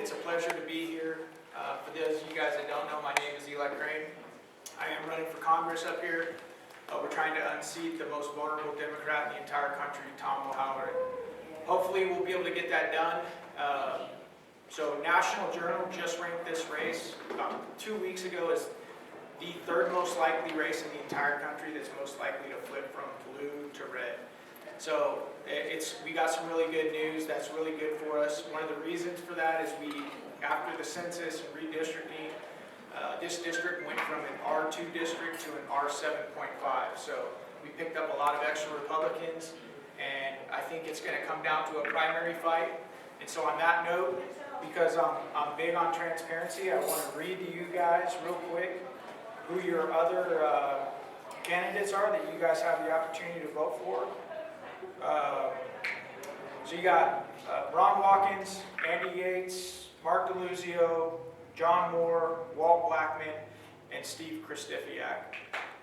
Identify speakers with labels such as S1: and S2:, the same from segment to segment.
S1: It's a pleasure to be here. For those of you guys that don't know, my name is Eli Crane. I am running for Congress up here. We're trying to unseat the most vulnerable Democrat in the entire country, Tom O'Halloran. Hopefully we'll be able to get that done. So National Journal just ranked this race about 2 weeks ago as the third most likely race in the entire country that's most likely to flip from blue to red. So we got some really good news. That's really good for us. One of the reasons for that is after the census and redistricting, this district went from an R2 district to an R7.5. So we picked up a lot of extra Republicans, and I think it's going to come down to a primary fight. And so on that note, because I'm big on transparency, I want to read to you guys real quick who your other candidates are that you guys have the opportunity to vote for. So you got Ron Watkins, Andy Yates, Mark DeLuzio, John Moore, Walt Blackman, and Steve Kristifiak.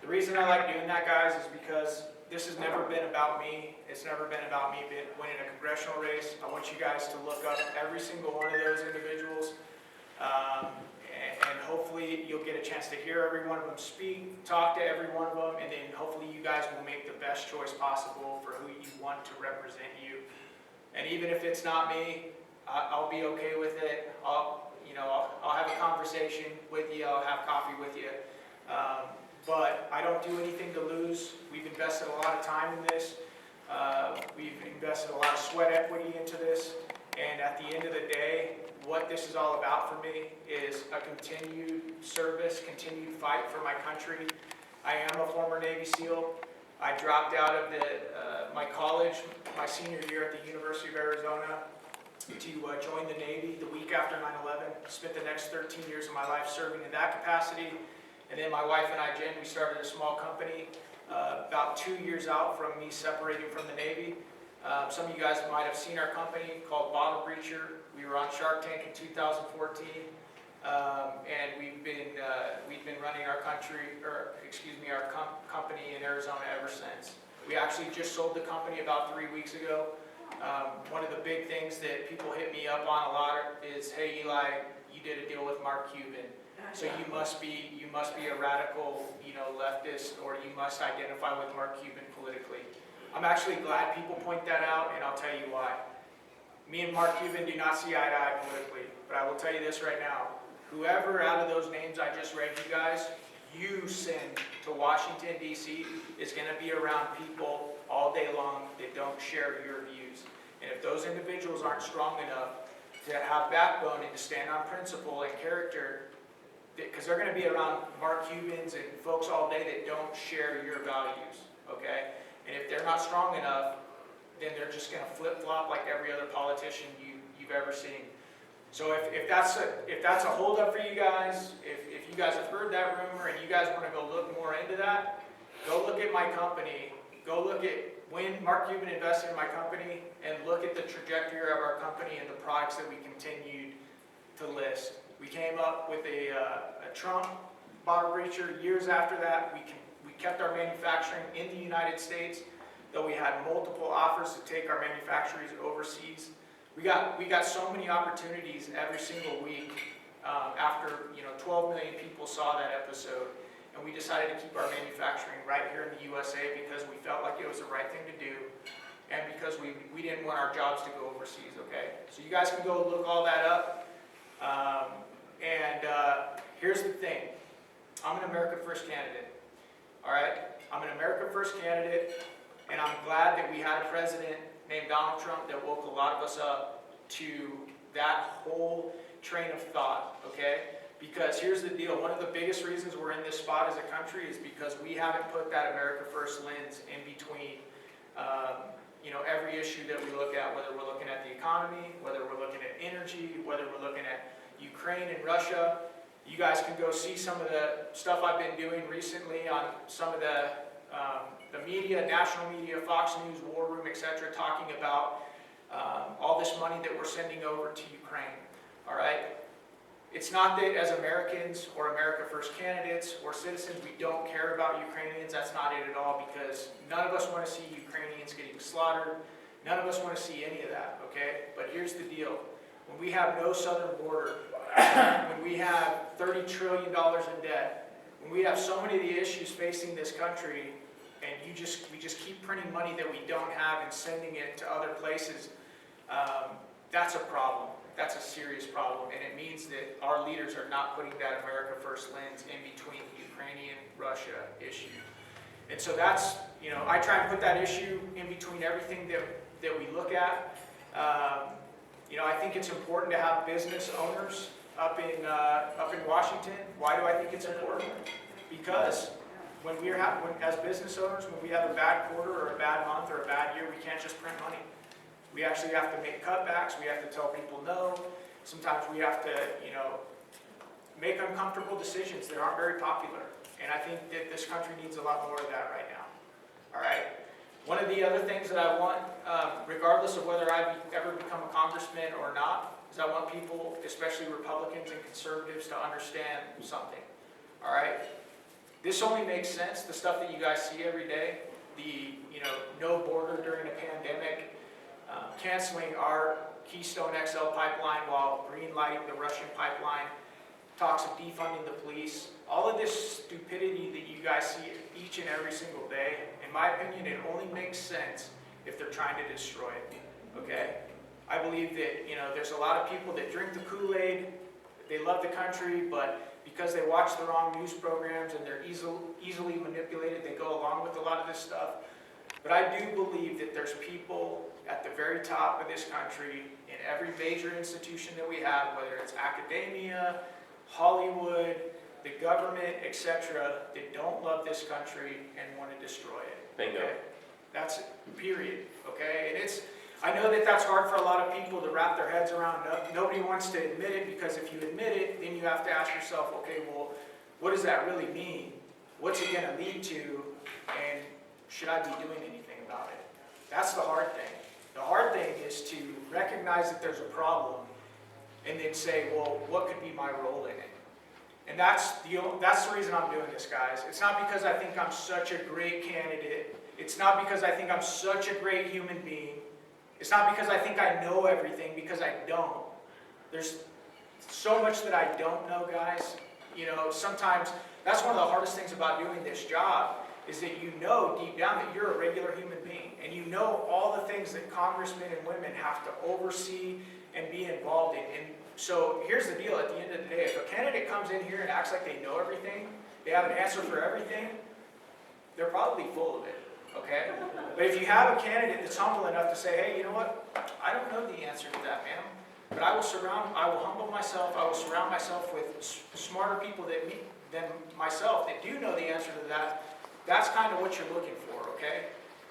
S1: The reason I like doing that, guys, is because this has never been about me. It's never been about me winning a congressional race. I want you guys to look up every single one of those individuals. And hopefully you'll get a chance to hear every one of them speak, talk to every one of them, and then hopefully you guys will make the best choice possible for who you want to represent you. And even if it's not me, I'll be okay with it. I'll have a conversation with you. I'll have coffee with you. But I don't do anything to lose. We've invested a lot of time in this. We've invested a lot of sweat equity into this. And at the end of the day, what this is all about for me is a continued service, continued fight for my country. I am a former Navy SEAL. I dropped out of my college my senior year at the University of Arizona to join the Navy the week after 9/11. Spent the next 13 years of my life serving in that capacity. And then my wife and I, Jen, we started a small company about 2 years out from me separating from the Navy. Some of you guys might have seen our company called Bottle Breacher. We were on Shark Tank in 2014, and we've been running our company in Arizona ever since. We actually just sold the company about 3 weeks ago. One of the big things that people hit me up on a lot is, "Hey Eli, you did a deal with Mark Cuban, so you must be a radical, leftist, or you must identify with Mark Cuban politically." I'm actually glad people point that out, and I'll tell you why. Me and Mark Cuban do not see eye to eye politically, but I will tell you this right now. Whoever out of those names I just read you guys, you send to Washington, D.C. is going to be around people all day long that don't share your views. And if those individuals aren't strong enough to have backbone and to stand on principle and character, because they're going to be around Mark Cubans and folks all day that don't share your values, okay? And if they're not strong enough, then they're just going to flip-flop like every other politician you've ever seen. So if that's a holdup for you guys, if you guys have heard that rumor and you guys want to go look more into that, go look at my company. Go look at when Mark Cuban invested in my company and look at the trajectory of our company and the products that we continued to list. We came up with a Trump bottle breacher. Years after that, we kept our manufacturing in the United States, though we had multiple offers to take our manufacturers overseas. We got so many opportunities every single week after 12 million people saw that episode, and we decided to keep our manufacturing right here in the USA because we felt like it was the right thing to do, and because we didn't want our jobs to go overseas. Okay, so you guys can go look all that up. Here's the thing. I'm an America First candidate. All right? I'm an America First candidate, and I'm glad that we had a president named Donald Trump that woke a lot of us up to that whole train of thought, okay? Because here's the deal. One of the biggest reasons we're in this spot as a country is because we haven't put that America First lens in between every issue that we look at, whether we're looking at the economy, whether we're looking at energy, whether we're looking at Ukraine and Russia. You guys can go see some of the stuff I've been doing recently on some of the media, national media, Fox News, War Room, etc., talking about all this money that we're sending over to Ukraine. All right? It's not that as Americans or America First candidates or citizens we don't care about Ukrainians. That's not it at all, because none of us want to see Ukrainians getting slaughtered. None of us want to see any of that, okay? But here's the deal. when we have no southern border, when we have $30 trillion in debt, when we have so many of the issues facing this country, and we just keep printing money that we don't have and sending it to other places, that's a problem. That's a serious problem, and it means that our leaders are not putting that America First lens in between the Ukrainian-Russia issue. And so that's, I try and put that issue in between everything that we look at. I think it's important to have business owners up in Washington. Why do I think it's important? Because when as business owners, when we have a bad quarter or a bad month or a bad year, we can't just print money. We actually have to make cutbacks. We have to tell people no. Sometimes we have to, make uncomfortable decisions that aren't very popular. And I think that this country needs a lot more of that right now. All right? One of the other things that I want, regardless of whether I ever become a congressman or not, is I want people, especially Republicans and conservatives, to understand something. All right? This only makes sense, the stuff that you guys see every day, the, no border during a pandemic, canceling our Keystone XL pipeline while greenlighting the Russian pipeline, talks of defunding the police, all of this stupidity that you guys see each and every single day, in my opinion, it only makes sense if they're trying to destroy it, okay? I believe that, there's a lot of people that drink the Kool-Aid, they love the country, but because they watch the wrong news programs and they're easily manipulated, they go along with a lot of this stuff. But I do believe that there's people at the very top of this country, in every major institution that we have, whether it's academia, Hollywood, the government, etc., that don't love this country and want to destroy it.
S2: Bingo.
S1: Okay? That's it, period. Okay? And I know that that's hard for a lot of people to wrap their heads around. Nobody wants to admit it, because if you admit it, then you have to ask yourself, okay, well, what does that really mean? What's it going to lead to? And should I be doing anything about it? That's the hard thing. The hard thing is to recognize that there's a problem and then say, well, what could be my role in it? And that's the reason I'm doing this, guys. It's not because I think I'm such a great candidate. It's not because I think I'm such a great human being. It's not because I think I know everything, because I don't. There's so much that I don't know, guys. Sometimes that's one of the hardest things about doing this job, is that you know deep down that you're a regular human being, and you know all the things that congressmen and women have to oversee and be involved in. And so here's the deal, at the end of the day, if a candidate comes in here and acts like they know everything, they have an answer for everything, they're probably full of it, okay? But if you have a candidate that's humble enough to say, hey, you know what, I don't know the answer to that, ma'am, but I will humble myself, I will surround myself with smarter people than myself that do know the answer to that. That's kind of what you're looking for, okay?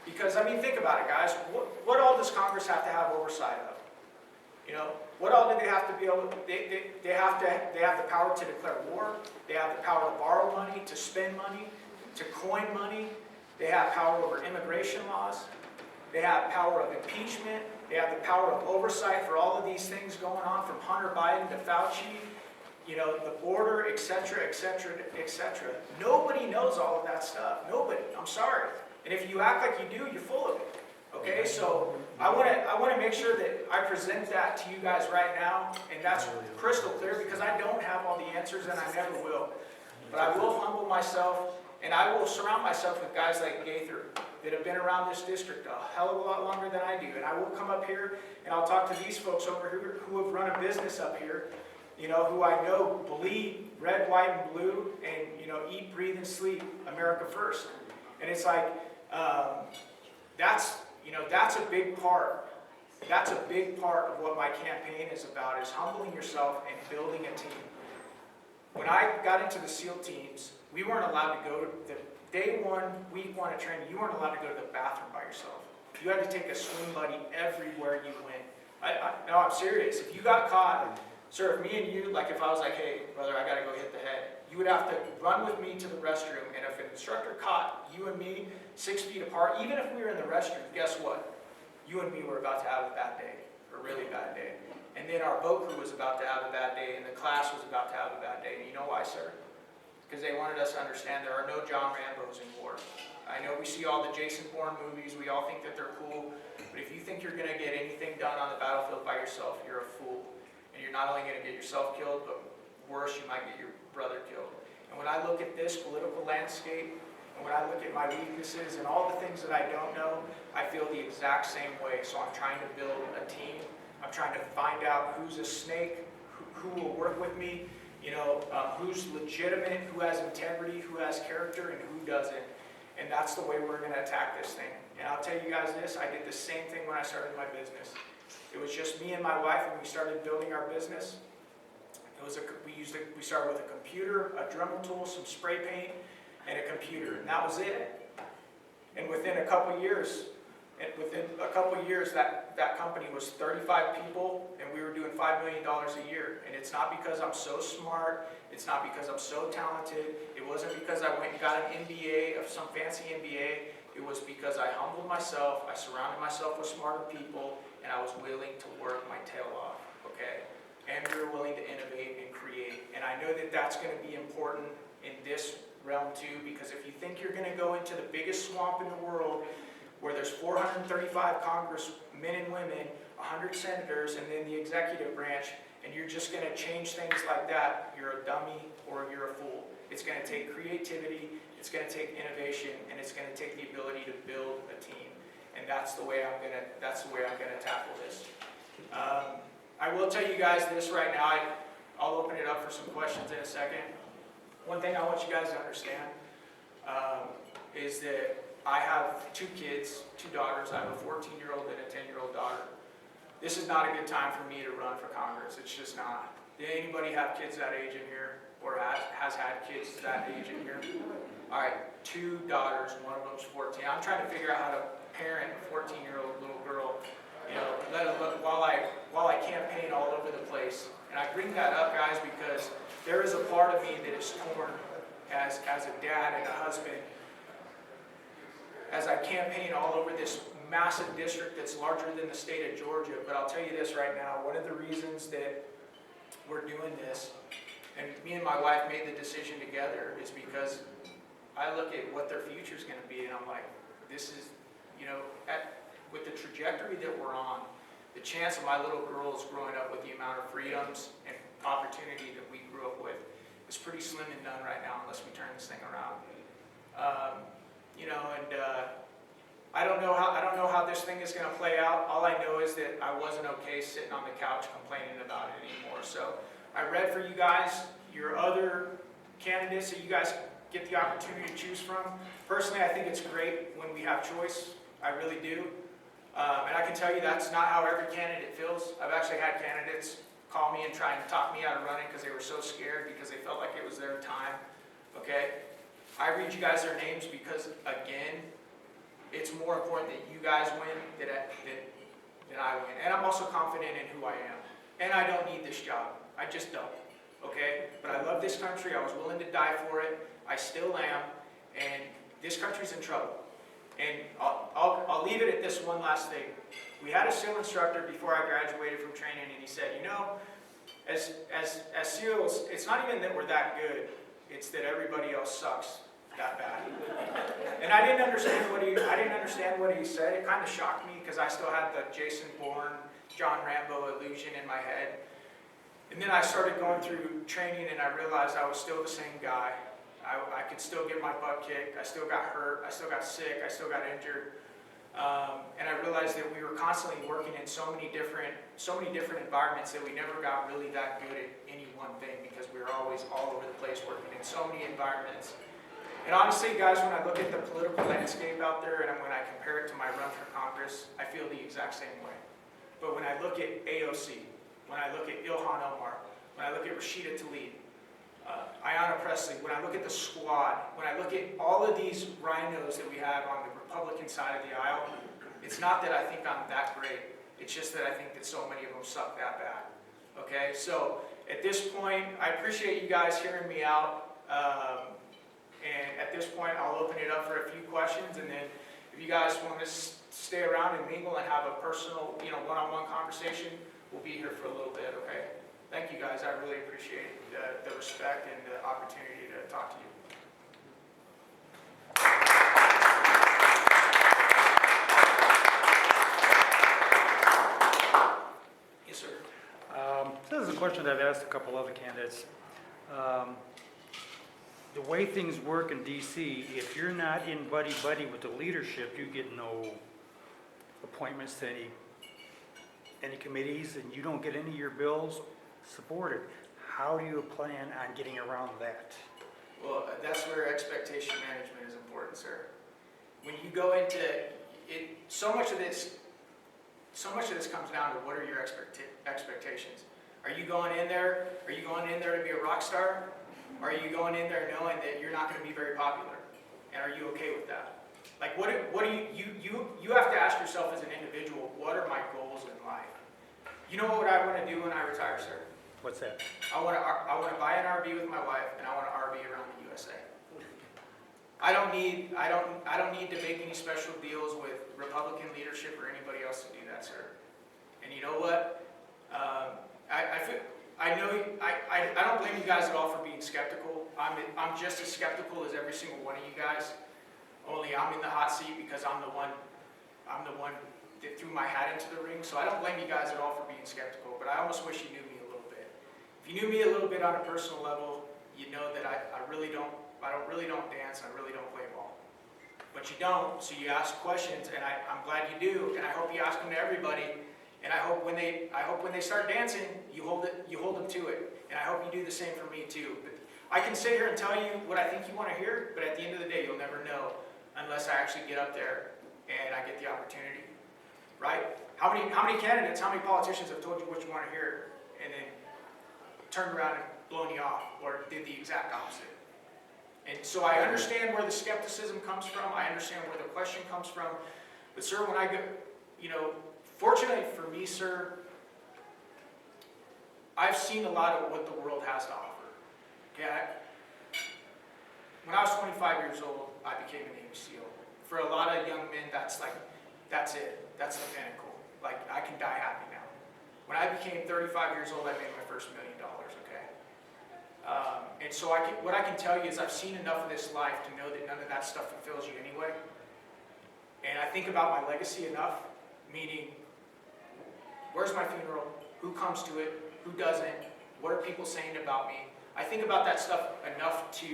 S1: Because, think about it, guys. What all does Congress have to have oversight of? What all do they have to be able to, they have the power to declare war, they have the power to borrow money, to spend money, to coin money, they have power over immigration laws, they have power of impeachment, they have the power of oversight for all of these things going on, from Hunter Biden to Fauci, the border, etc., etc., etc. Nobody knows all of that stuff. Nobody. I'm sorry. And if you act like you do, you're full of it. Okay? So I want to make sure that I present that to you guys right now, and that's crystal clear, because I don't have all the answers, and I never will. But I will humble myself, and I will surround myself with guys like Gaither that have been around this district a hell of a lot longer than I do. And I will come up here, and I'll talk to these folks over here who have run a business up here, who I know bleed red, white, and blue, and, eat, breathe, and sleep America first. And it's like, that's a big part. That's a big part of what my campaign is about, is humbling yourself and building a team. When I got into the SEAL teams, we weren't allowed to go to the day one, week one of training, you weren't allowed to go to the bathroom by yourself. You had to take a swim buddy everywhere you went. No, I'm serious. If you got caught, sir, if me and you, if I was like, hey, brother, I got to go hit the head, you would have to run with me to the restroom, and if an instructor caught you and me 6 feet apart, even if we were in the restroom, guess what? You and me were about to have a bad day, a really bad day. And then our boat crew was about to have a bad day, and the class was about to have a bad day. And you know why, sir? Because they wanted us to understand there are no John Rambos in war. I know we see all the Jason Bourne movies, we all think that they're cool, but if you think you're going to get anything done on the battlefield by yourself, you're a fool. And you're not only going to get yourself killed, but worse, you might get your brother killed. And when I look at this political landscape, and when I look at my weaknesses and all the things that I don't know, I feel the exact same way. So I'm trying to build a team. I'm trying to find out who's a snake, who will work with me, who's legitimate, who has integrity, who has character, and who doesn't. And that's the way we're going to attack this thing. And I'll tell you guys this, I did the same thing when I started my business. It was just me and my wife when we started building our business. We started with a computer, a Dremel tool, some spray paint, and a computer, and that was it. And within a couple years, that company was 35 people, and we were doing $5 million a year. And it's not because I'm so smart, it's not because I'm so talented, it wasn't because I went and got an MBA, of some fancy MBA, it was because I humbled myself, I surrounded myself with smarter people, and I was willing to work my tail off, okay? And we were willing to innovate and create. And I know that that's going to be important in this realm too, because if you think you're going to go into the biggest swamp in the world, where there's 435 congressmen and women, 100 senators, and then the executive branch, and you're just going to change things like that, you're a dummy or you're a fool. It's going to take creativity, it's going to take innovation, and it's going to take the ability to build a team. And that's the way I'm going to tackle this. I will tell you guys this right now. I'll open it up for some questions in a second. One thing I want you guys to understand is that I have 2 kids, 2 daughters. I have a 14-year-old and a 10-year-old daughter. This is not a good time for me to run for Congress. It's just not. Did anybody have kids that age in here, or has had kids that age in here? All right, 2 daughters, one of them's 14. I'm trying to figure out how to parent a 14-year-old little girl, while I campaign all over the place. And I bring that up, guys, because there is a part of me that is torn as a dad and a husband, as I campaign all over this massive district that's larger than the state of Georgia. But I'll tell you this right now, one of the reasons that we're doing this, and me and my wife made the decision together, is because I look at what their future is going to be, and I'm like, this is, with the trajectory that we're on, the chance of my little girls growing up with the amount of freedoms and opportunity that we grew up with is pretty slim and none right now, unless we turn this thing around. I don't know how this thing is going to play out. All I know is that I wasn't okay sitting on the couch complaining about it anymore. So I read for you guys your other candidates that you guys get the opportunity to choose from. Personally, I think it's great when we have choice. I really do. And I can tell you that's not how every candidate feels. I've actually had candidates call me and try and talk me out of running because they were so scared because they felt like it was their time. Okay? I read you guys their names because, again, it's more important that you guys win than I win. And I'm also confident in who I am. And I don't need this job. I just don't. Okay? But I love this country. I was willing to die for it. I still am. And this country's in trouble. And I'll leave it at this one last thing. We had a SEAL instructor before I graduated from training, and he said, as SEALs, it's not even that we're that good, it's that everybody else sucks that bad. And I didn't understand what he said. It kind of shocked me because I still had the Jason Bourne, John Rambo illusion in my head. And then I started going through training, and I realized I was still the same guy. I could still get my butt kicked. I still got hurt. I still got sick. I still got injured. And I realized that we were constantly working in so many different environments that we never got really that good at any one thing because we were always all over the place working in so many environments. And honestly, guys, when I look at the political landscape out there and when I compare it to my run for Congress, I feel the exact same way. But when I look at AOC, when I look at Ilhan Omar, when I look at Rashida Tlaib, Ayanna Pressley, when I look at the squad, when I look at all of these rhinos that we have on the Republican side of the aisle, it's not that I think I'm that great. It's just that I think that so many of them suck that bad. Okay, so at this point, I appreciate you guys hearing me out. And at this point, I'll open it up for a few questions. And then if you guys want to stay around and mingle and have a personal, one-on-one conversation, we'll be here for a little bit, okay? Thank you guys. I really appreciate the respect and the opportunity to talk to you. Yes, sir.
S2: This is a question that I've asked a couple other candidates. The way things work in DC, if you're not in buddy-buddy with the leadership, you get no appointments to any committees, and you don't get any of your bills supported. How do you plan on getting around that?
S1: Well, that's where expectation management is important, sir. When you go into it, so much of this comes down to what are your expectations. Are you going in there to be a rock star? Or are you going in there knowing that you're not going to be very popular? And are you okay with that? Like, what do you have to ask yourself as an individual, what are my goals in life? You know what I want to do when I retire, sir?
S2: What's that?
S1: I want to buy an RV with my wife, and I want to RV around the USA. I don't need to make any special deals with Republican leadership or anybody else to do that, sir. And you know what? I don't blame you guys at all for being skeptical. I'm just as skeptical as every single one of you guys. Only I'm in the hot seat because I'm the one that threw my hat into the ring. So I don't blame you guys at all for being skeptical. But I almost wish you knew me a little bit. If you knew me a little bit on a personal level, you know that I really don't dance. I really don't play ball. But you don't, so you ask questions, and I'm glad you do. And I hope you ask them to everybody. And I hope when they start dancing, you hold them to it. And I hope you do the same for me too. But I can sit here and tell you what I think you want to hear, but at the end of the day, you'll never know unless I actually get up there and I get the opportunity, right? How many candidates, how many politicians have told you what you want to hear and then turned around and blown you off or did the exact opposite? And so I understand where the skepticism comes from. I understand where the question comes from. But sir, when I go, fortunately for me, sir, I've seen a lot of what the world has to offer. Okay? When I was 25 years old, I became a Navy SEAL. For a lot of young men, that's it. That's the pinnacle. Like, I can die happy now. When I became 35 years old, I made my first $1 million, okay? And so what I can tell you is I've seen enough of this life to know that none of that stuff fulfills you anyway. And I think about my legacy enough, meaning, where's my funeral? Who comes to it? Who doesn't? What are people saying about me? I think about that stuff enough to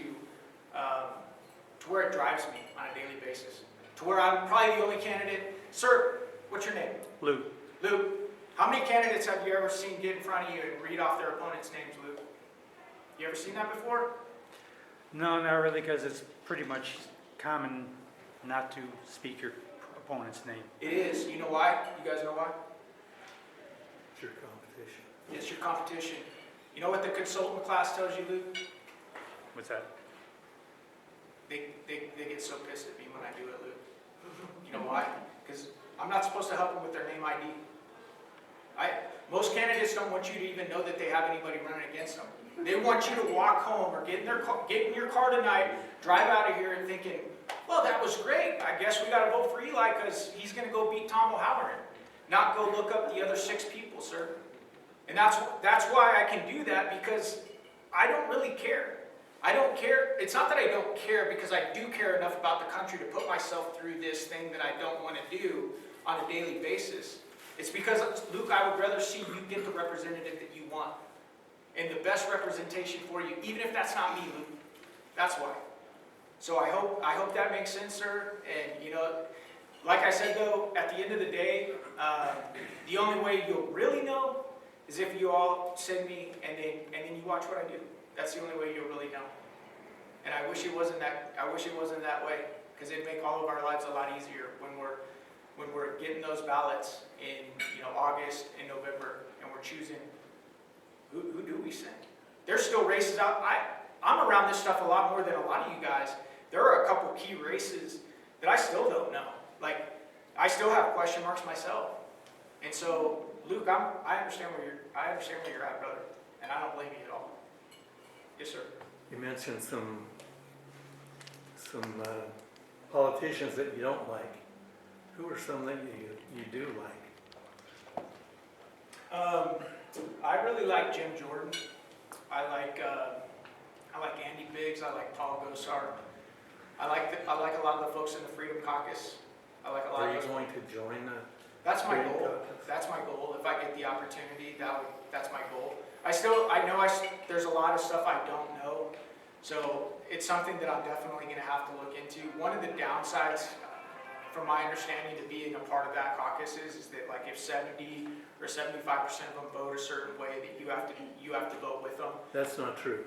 S1: where it drives me on a daily basis. To where I'm probably the only candidate. Sir, what's your name?
S2: Luke.
S1: Luke. How many candidates have you ever seen get in front of you and read off their opponent's names, Luke? You ever seen that before?
S2: No, not really, because it's pretty much common not to speak your opponent's name.
S1: It is. You know why? You guys know why?
S3: It's your competition.
S1: It's your competition. You know what the consultant class tells you, Luke?
S2: What's that?
S1: They get so pissed at me when I do it, Luke. You know why? Because I'm not supposed to help them with their name ID. Most candidates don't want you to even know that they have anybody running against them. They want you to walk home or get in your car tonight, drive out of here and thinking, well, that was great. I guess we got to vote for Eli because he's going to go beat Tom O'Halloran. Not go look up the other 6 people, sir. And that's why I can do that, because I don't really care. I don't care. It's not that I don't care, because I do care enough about the country to put myself through this thing that I don't want to do on a daily basis. It's because, Luke, I would rather see you get the representative that you want. And the best representation for you, even if that's not me, Luke. That's why. So I hope that makes sense, sir. And, like I said, though, at the end of the day, the only way you'll really know is if you all send me and then you watch what I do. That's the only way you'll really know. And I wish it wasn't that way, because it'd make all of our lives a lot easier when we're getting those ballots in August and November, and we're choosing who do we send. There's still races out. I'm around this stuff a lot more than a lot of you guys. There are a couple key races that I still don't know. Like, I still have question marks myself. And so, Luke, I understand where you're at, brother, and I don't blame you at all. Yes, sir.
S3: You mentioned some politicians that you don't like. Who are some that you do like?
S1: I really like Jim Jordan. I like Andy Biggs. I like Paul Gosar. I like a lot of the folks in the Freedom Caucus. I like a lot
S3: Are
S1: of
S3: you
S1: those.
S3: going to join the
S1: That's my
S3: Freedom
S1: goal.
S3: Caucus?
S1: That's my goal. If I get the opportunity, that's my goal. there's a lot of stuff I don't know, so it's something that I'm definitely gonna have to look into. One of the downsides, from my understanding, to being a part of that caucus is that like if 70 or 75% of them vote a certain way, that you have to vote with them.
S3: That's not true.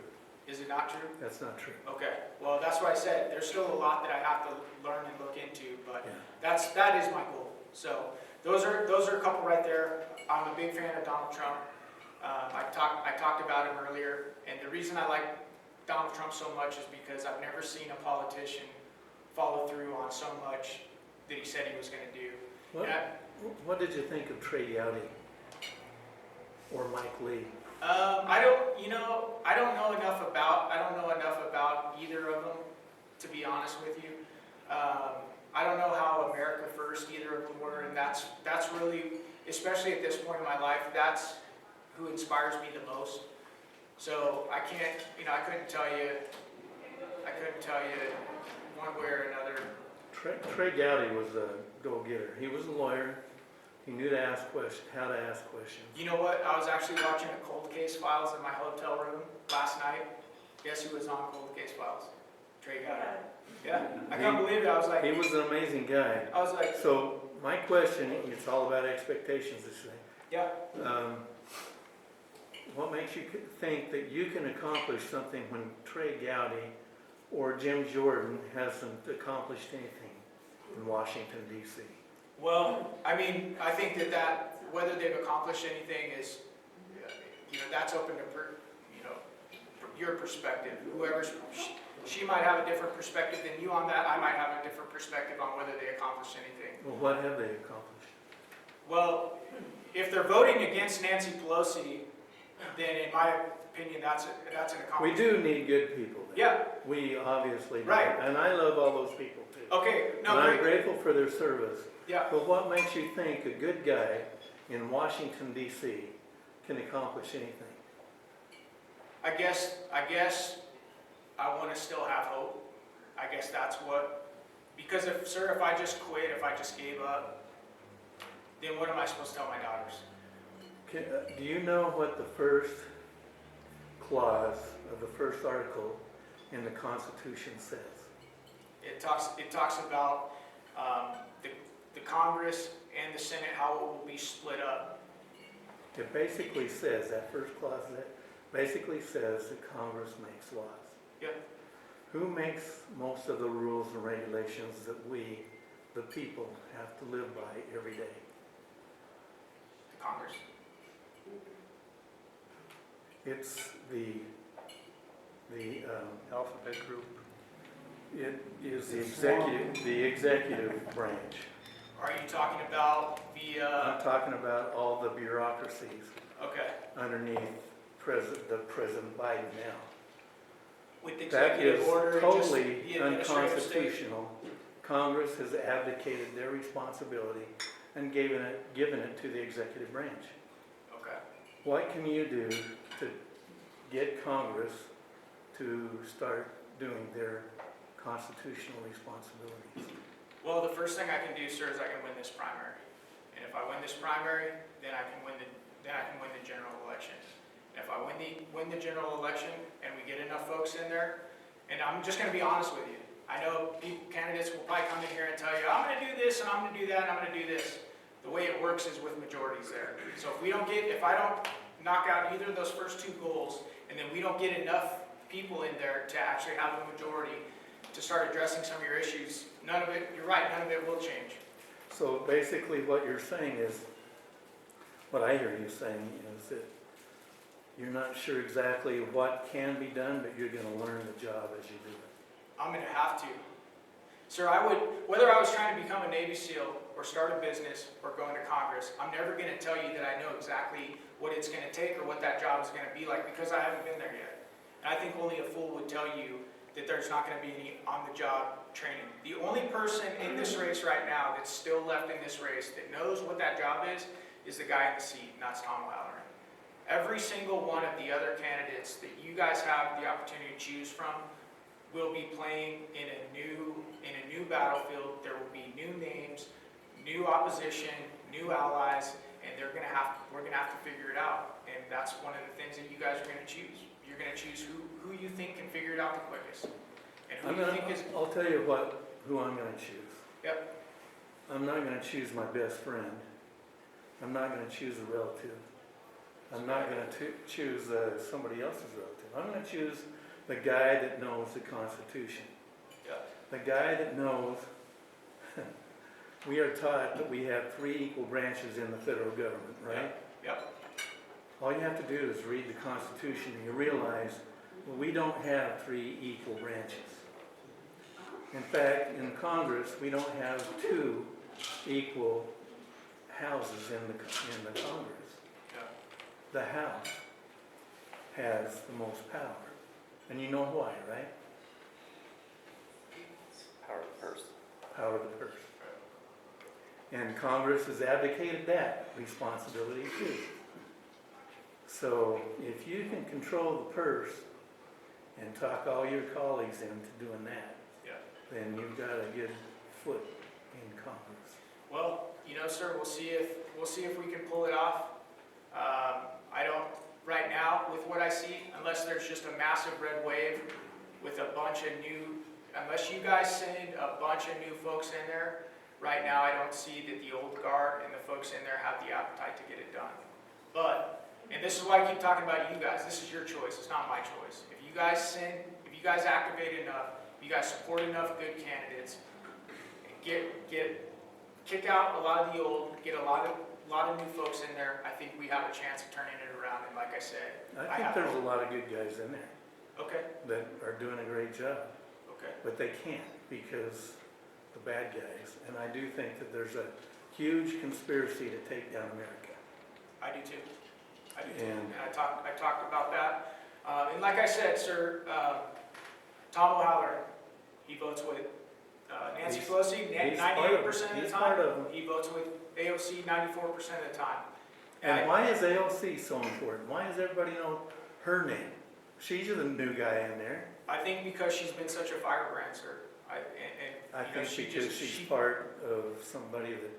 S1: Is it not true?
S3: That's not true.
S1: Okay, well, that's what I said. There's still a lot that I have to learn and look into, but
S3: Yeah.
S1: that is my goal. So those are a couple right there. I'm a big fan of Donald Trump. I talked about him earlier, and the reason I like Donald Trump so much is because I've never seen a politician follow through on so much that he said he was going to do.
S3: What did you think of Trey Gowdy or Mike Lee?
S1: I don't know enough about either of them, to be honest with you. I don't know how America First either of them were, and that's really, especially at this point in my life, that's who inspires me the most. So I couldn't tell you one way or another.
S3: Trey Gowdy was a go-getter. He was a lawyer. He knew how to ask questions.
S1: You know what? I was actually watching a Cold Case Files in my hotel room last night. Guess who was on Cold Case Files? Trey Gowdy. Yeah, I can't believe it. I was like,
S3: He was an amazing guy.
S1: I was like,
S3: So my question, it's all about expectations this thing.
S1: yeah.
S3: What makes you think that you can accomplish something when Trey Gowdy or Jim Jordan hasn't accomplished anything in Washington, D.C.?
S1: Well, I mean, I think that whether they've accomplished anything is, that's open to, your perspective. She might have a different perspective than you on that. I might have a different perspective on whether they accomplished anything.
S3: Well, what have they accomplished?
S1: Well, if they're voting against Nancy Pelosi, then in my opinion, that's an accomplishment.
S3: We do need good people there.
S1: Yeah.
S3: We obviously do.
S1: Right.
S3: And I love all those people too.
S1: Okay. No.
S3: And I'm
S1: Great.
S3: grateful for their service.
S1: Yeah.
S3: But what makes you think a good guy in Washington, D.C. can accomplish anything?
S1: I guess I want to still have hope. I guess that's what, because if I just quit, if I just gave up, then what am I supposed to tell my daughters?
S3: Do you know what the first clause of the first article in the Constitution says?
S1: It talks about the Congress and the Senate, how it will be split up.
S3: It basically says, that first clause basically says that Congress makes laws.
S1: Yep.
S3: Who makes most of the rules and regulations that we, the people, have to live by every day?
S1: The Congress.
S3: It's the
S2: Alphabet group.
S3: it is the executive branch.
S1: Are you talking about the?
S3: I'm talking about all the bureaucracies
S1: Okay.
S3: underneath President Biden now.
S1: With the
S3: That
S1: executive
S3: is
S1: order,
S3: totally
S1: just the administrative state.
S3: unconstitutional. Congress has abdicated their responsibility and given it to the executive branch.
S1: Okay.
S3: What can you do to get Congress to start doing their constitutional responsibilities?
S1: Well, the first thing I can do, sir, is I can win this primary. And if I win this primary, then I can win the general election. And if I win the general election and we get enough folks in there, and I'm just going to be honest with you. I know candidates will probably come in here and tell you, I'm going to do this and I'm going to do that and I'm going to do this. The way it works is with majorities there. So if I don't knock out either of those first two goals, and then we don't get enough people in there to actually have a majority to start addressing some of your issues, you're right, none of it will change.
S3: So basically what you're saying is, what I hear you saying is that you're not sure exactly what can be done, but you're going to learn the job as you do it.
S1: I'm going to have to. Sir, whether I was trying to become a Navy SEAL or start a business or go into Congress, I'm never going to tell you that I know exactly what it's going to take or what that job is going to be like because I haven't been there yet. And I think only a fool would tell you that there's not going to be any on-the-job training. The only person in this race right now that's still left in this race that knows what that job is the guy in the seat, and that's Tom O'Halloran. Every single one of the other candidates that you guys have the opportunity to choose from will be playing in a new battlefield. There will be new names, new opposition, new allies, and we're gonna have to figure it out. And that's one of the things that you guys are gonna choose. You're gonna choose who you think can figure it out the quickest. And who you think is,
S3: I'll tell you who I'm gonna choose.
S1: yep,
S3: I'm not gonna choose my best friend. I'm not gonna choose a relative. I'm not gonna choose somebody else's relative. I'm gonna choose the guy that knows the Constitution.
S1: yep,
S3: The guy that knows, we are taught that we have 3 equal branches in the federal government, right?
S1: yep,
S3: All you have to do is read the Constitution and you realize we don't have 3 equal branches. In fact, in Congress, we don't have 2 equal houses in the Congress.
S1: yep.
S3: The House has the most power. And you know why, right?
S4: Power of the purse.
S3: Power of the purse. And Congress has abdicated that responsibility too. So if you can control the purse and talk all your colleagues into doing that,
S1: Yeah.
S3: then you've got a good foot in Congress.
S1: Well, you know, sir, we'll see if we can pull it off. I don't, right now, with what I see, unless there's just a massive red wave with a bunch of new, unless you guys send a bunch of new folks in there, right now I don't see that the old guard and the folks in there have the appetite to get it done. But, and this is why I keep talking about you guys, this is your choice, it's not my choice. If you guys activate enough, if you guys support enough good candidates, kick out a lot of the old, get a lot of new folks in there, I think we have a chance of turning it around. And like I said,
S3: I think there's a lot of good guys in there
S1: okay,
S3: that are doing a great job,
S1: okay,
S3: but they can't because the bad guys. And I do think that there's a huge conspiracy to take down America.
S1: I do too. I do too.
S3: And-
S1: And I talked about that. And like I said, sir, Tom O'Halloran, he votes with Nancy
S3: He's-
S1: Pelosi
S3: he's part of
S1: 98% of the
S3: He's
S1: time.
S3: part of them.
S1: He votes with AOC 94% of the time.
S3: And why is AOC so important? Why does everybody know her name? She's the new guy in there.
S1: I think because she's been such a firebrand, sir.
S3: I
S1: You know,
S3: think because she's part of somebody that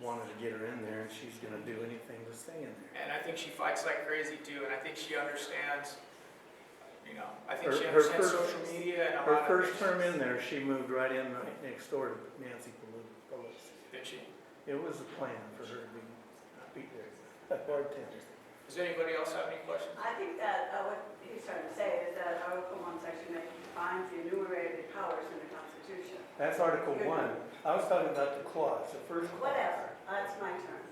S3: wanted to get her in there, and she's gonna do anything to stay in there.
S1: And I think she fights like crazy too, and I think she understands, you know, I think
S3: Her-
S1: she
S3: her
S1: understands
S3: first-
S1: social media and a
S3: Her
S1: lot of
S3: first
S1: things.
S3: term in there, she moved right next door to Nancy Pelosi.
S1: Did she?
S3: It was a plan for her to be there, a bartender.
S1: Does anybody else have any questions?
S5: I think that what he's trying to say is that Article 1, Section 8 defines the enumerated powers in the Constitution.
S3: That's Article 1. I was talking about the clause, the first clause.
S5: Whatever, that's my turn.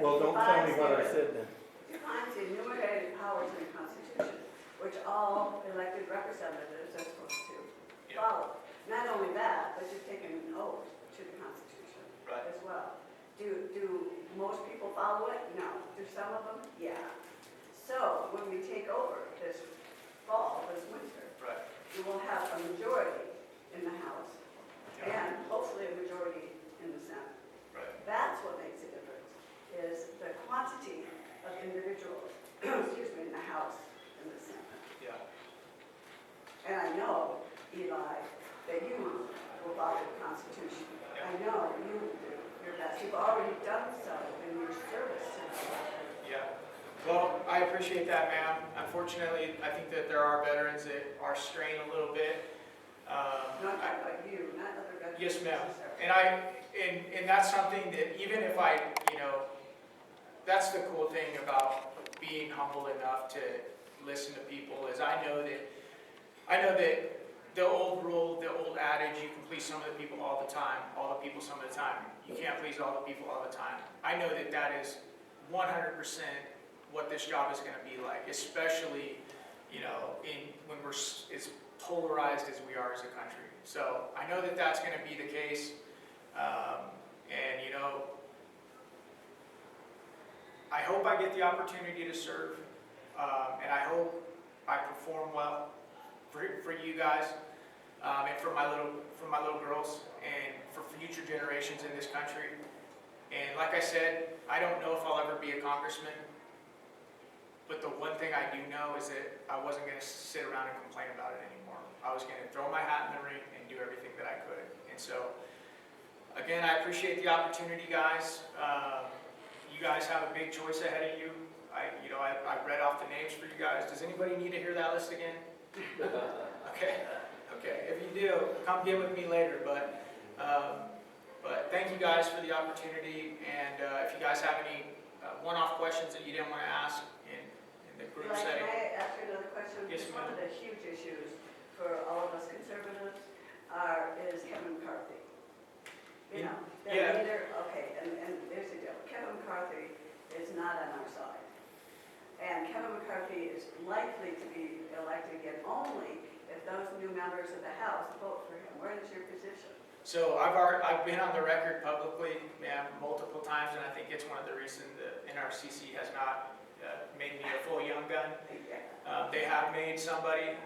S3: Well, don't tell me what I said then.
S5: Defines the enumerated powers in the Constitution, which all elected representatives are supposed to
S1: Yeah.
S5: follow. Not only that, but you've taken an oath to the Constitution
S1: Right.
S5: as well. Do most people follow it? No. Do some of them? Yeah. So when we take over this fall, this winter,
S1: Right.
S5: we will have a majority in the House
S1: Yeah.
S5: and hopefully a majority in the Senate.
S1: Right.
S5: That's what makes a difference, is the quantity of individuals, excuse me, in the House and the Senate.
S1: Yeah.
S5: And I know, Eli, that you will follow the Constitution. I know you will do your best. You've already done so in your service to the electorate.
S1: Yeah. Well, I appreciate that, ma'am. Unfortunately, I think that there are veterans that are strained a little bit.
S5: Not about you, not other veterans.
S1: Yes, ma'am.
S5: necessarily.
S1: And that's something that even if I, you know, that's the cool thing about being humble enough to listen to people is I know that the old rule, the old adage, you can please some of the people all the time, all the people some of the time. You can't please all the people all the time. I know that that is 100% what this job is going to be like, especially, you know, when we're as polarized as we are as a country. So I know that that's going to be the case. And, you know, I hope I get the opportunity to serve, and I hope I perform well for you guys, and for my little girls, and for future generations in this country. And like I said, I don't know if I'll ever be a congressman, but the one thing I do know is that I wasn't going to sit around and complain about it anymore. I was going to throw my hat in the ring and do everything that I could. And so, again, I appreciate the opportunity, guys. You guys have a big choice ahead of you. I read off the names for you guys. Does anybody need to hear that list again? Okay, if you do, come get with me later, but thank you guys for the opportunity, and if you guys have any one-off questions that you didn't want to ask in the group
S5: Eli,
S1: setting.
S5: can I ask you another question?
S1: Yes,
S5: One of the huge issues for all of us conservatives is Kevin McCarthy. You know, the
S1: Yeah.
S5: leader, okay, and there's the deal. Kevin McCarthy is not on our side. And Kevin McCarthy is likely to be elected again only if those new members of the House vote for him. Where is your position?
S1: So I've been on the record publicly, ma'am, multiple times, and I think it's one of the reasons the NRCC has not made me a full young gun. They have made somebody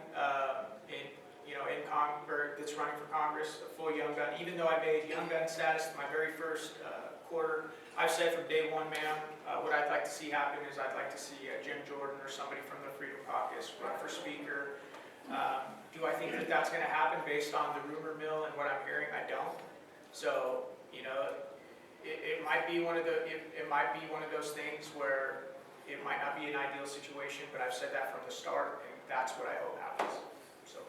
S1: that's running for Congress a full young gun. Even though I made young gun status my very first quarter, I've said from day one, ma'am, what I'd like to see happen is I'd like to see Jim Jordan or somebody from the Freedom Caucus run for Speaker. Do I think that that's going to happen based on the rumor mill and what I'm hearing? I don't. So, it might be one of those things where it might not be an ideal situation, but I've said that from the start, and that's what I hope happens. So,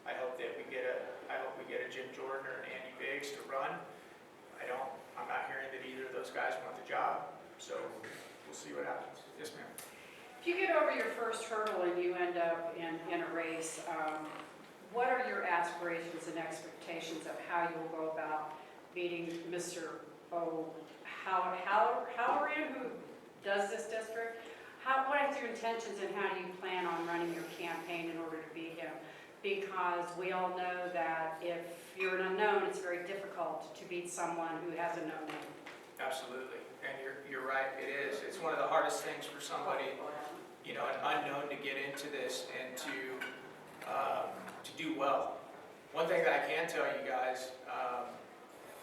S1: I hope that we get a Jim Jordan or an Andy Biggs to run. I'm not hearing that either of those guys want the job. So, we'll see what happens. Yes, ma'am.
S4: If you get over your first hurdle and you end up in a race, what are your aspirations and expectations of how you will go about meeting Mr. O'Halloran, who does this district? What is your intentions and how do you plan on running your campaign in order to beat him? Because we all know that if you're an unknown, it's very difficult to beat someone who has a known name.
S1: Absolutely, and you're right, it is. It's one of the hardest things for somebody, an unknown to get into this and to do well. One thing that I can tell you guys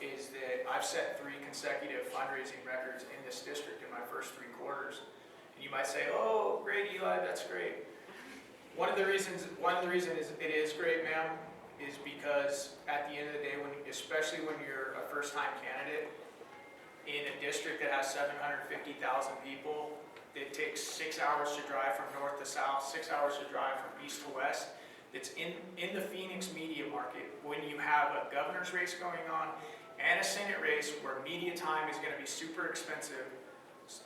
S1: is that I've set 3 consecutive fundraising records in this district in my first 3 quarters. And you might say, "Oh, great, Eli, that's great." One of the reasons it is great, ma'am, is because at the end of the day, especially when you're a first-time candidate in a district that has 750,000 people, it takes 6 hours to drive from north to south, 6 hours to drive from east to west. It's in the Phoenix media market when you have a governor's race going on and a Senate race where media time is going to be super expensive.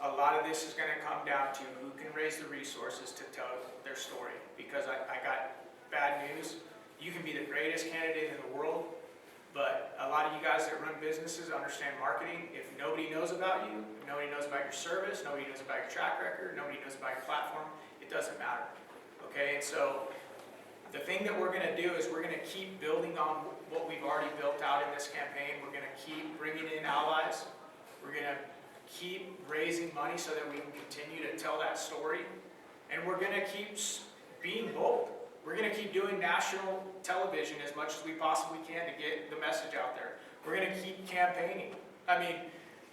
S1: A lot of this is going to come down to who can raise the resources to tell their story. Because I got bad news. You can be the greatest candidate in the world, but a lot of you guys that run businesses understand marketing. If nobody knows about you, if nobody knows about your service, nobody knows about your track record, nobody knows about your platform, it doesn't matter. Okay, and so the thing that we're going to do is we're going to keep building on what we've already built out in this campaign. We're going to keep bringing in allies. We're going to keep raising money so that we can continue to tell that story. And we're going to keep being bold. We're going to keep doing national television as much as we possibly can to get the message out there. We're going to keep campaigning. I mean,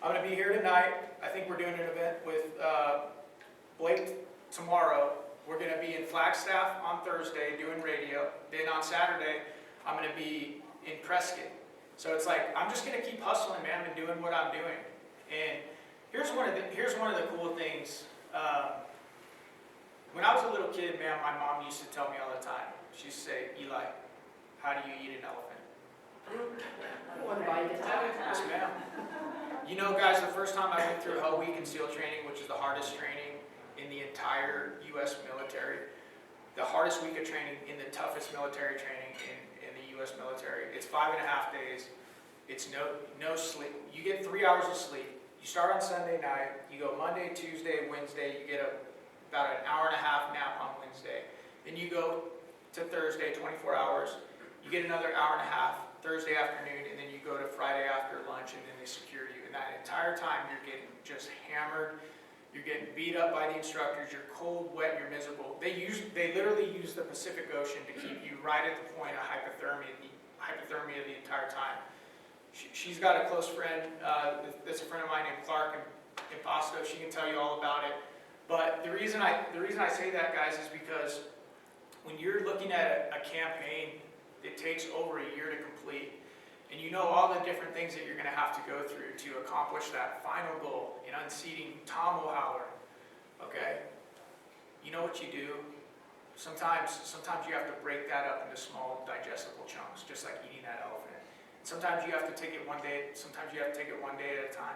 S1: I'm going to be here tonight. I think we're doing an event with Blake tomorrow. We're going to be in Flagstaff on Thursday doing radio. Then on Saturday, I'm going to be in Prescott. So it's like, I'm just going to keep hustling, man, and doing what I'm doing. And here's one of the cool things. When I was a little kid, man, my mom used to tell me all the time. She used to say, "Eli, how do you eat an elephant?"
S4: One bite at a time.
S1: Yes, ma'am. You know, guys, the first time I went through Hell Week and SEAL training, which is the hardest training in the entire U.S. military, the hardest week of training in the toughest military training in the U.S. military. It's 5.5 days. It's no sleep. You get 3 hours of sleep. You start on Sunday night. You go Monday, Tuesday, Wednesday. You get about an hour and a half nap on Wednesday. Then you go to Thursday, 24 hours. You get another hour and a half Thursday afternoon, and then you go to Friday after lunch, and then they secure you. And that entire time, you're getting just hammered. You're getting beat up by the instructors. You're cold, wet, you're miserable. They literally use the Pacific Ocean to keep you right at the point of hypothermia the entire time. She's got a close friend that's a friend of mine named Clark in Pasto. She can tell you all about it. But the reason I say that, guys, is because when you're looking at a campaign that takes over a year to complete, and you know all the different things that you're going to have to go through to accomplish that final goal in unseating Tom O'Halloran, okay? You know what you do? Sometimes you have to break that up into small digestible chunks, just like eating that elephant. Sometimes you have to take it one day, sometimes you have to take it one day at a time.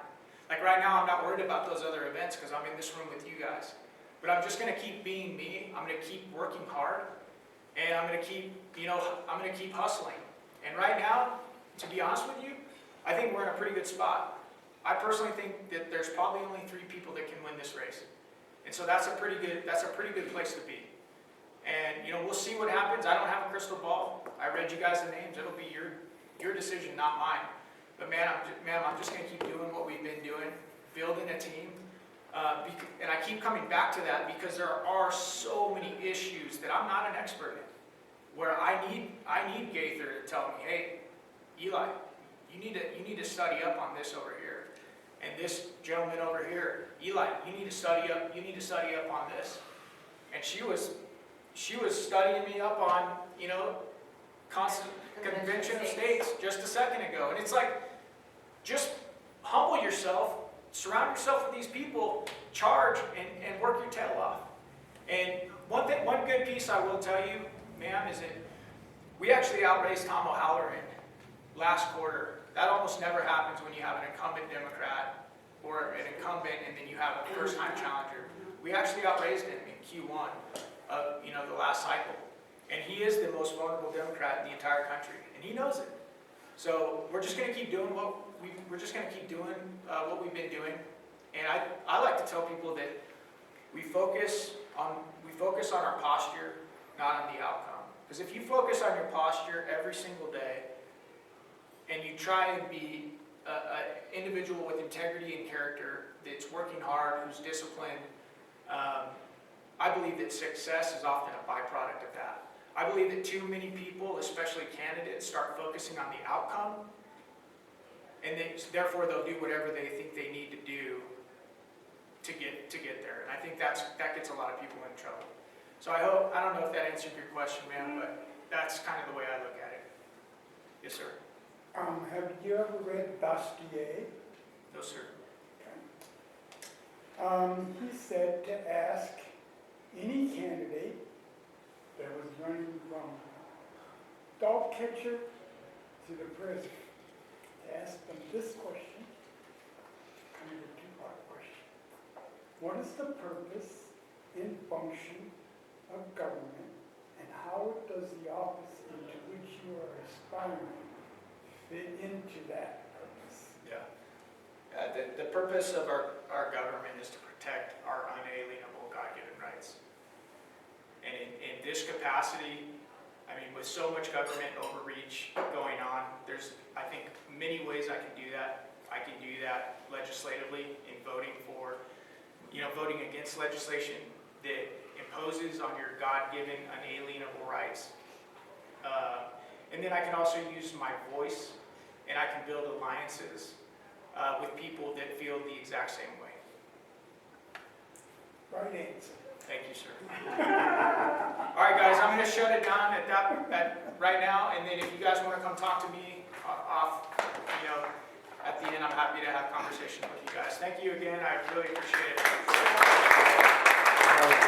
S1: Like right now, I'm not worried about those other events because I'm in this room with you guys. But I'm just gonna keep being me, I'm gonna keep working hard, and I'm gonna keep, I'm gonna keep hustling. And right now, to be honest with you, I think we're in a pretty good spot. I personally think that there's probably only 3 people that can win this race. And so that's a pretty good place to be. And we'll see what happens. I don't have a crystal ball. I read you guys the names. It'll be your decision, not mine. But ma'am, I'm just gonna keep doing what we've been doing, building a team. And I keep coming back to that because there are so many issues that I'm not an expert in, where I need Gaither to tell me, hey, Eli, you need to study up on this over here. And this gentleman over here, Eli, you need to study up on this. And she was studying me up on, constant Convention of States just a second ago. And it's like, just humble yourself, surround yourself with these people, charge and work your tail off. And one good piece I will tell you, ma'am, is that we actually outraced Tom O'Halloran last quarter. That almost never happens when you have an incumbent Democrat or an incumbent and then you have a first-time challenger. We actually outraised him in Q1 of the last cycle. And he is the most vulnerable Democrat in the entire country, and he knows it. So we're just going to keep doing what we've been doing. And I like to tell people that we focus on our posture, not on the outcome. Because if you focus on your posture every single day, and you try and be an individual with integrity and character that's working hard, who's disciplined, I believe that success is often a byproduct of that. I believe that too many people, especially candidates, start focusing on the outcome, and therefore they'll do whatever they think they need to do to get there. And I think that gets a lot of people in trouble. So I don't know if that answered your question, ma'am, but that's kind of the way I look at it. Yes, sir.
S6: Have you ever read Dostoevsky?
S1: No, sir.
S6: Okay. He said to ask any candidate that was running from dog catcher to the president, to ask them this question, kind of a two-part question. What is the purpose and function of government, and how does the office into which you are aspiring fit into that purpose?
S1: Yeah. The purpose of our government is to protect our unalienable God-given rights. And in this capacity, I mean, with so much government overreach going on, there's, I think, many ways I can do that. I can do that legislatively in voting against legislation that imposes on your God-given unalienable rights. And then I can also use my voice, and I can build alliances with people that feel the exact same way.
S6: Right answer.
S1: Thank you, sir. All right, guys, I'm going to shut it down right now, and then if you guys want to come talk to me off, at the end, I'm happy to have conversations with you guys. Thank you again. I really appreciate it.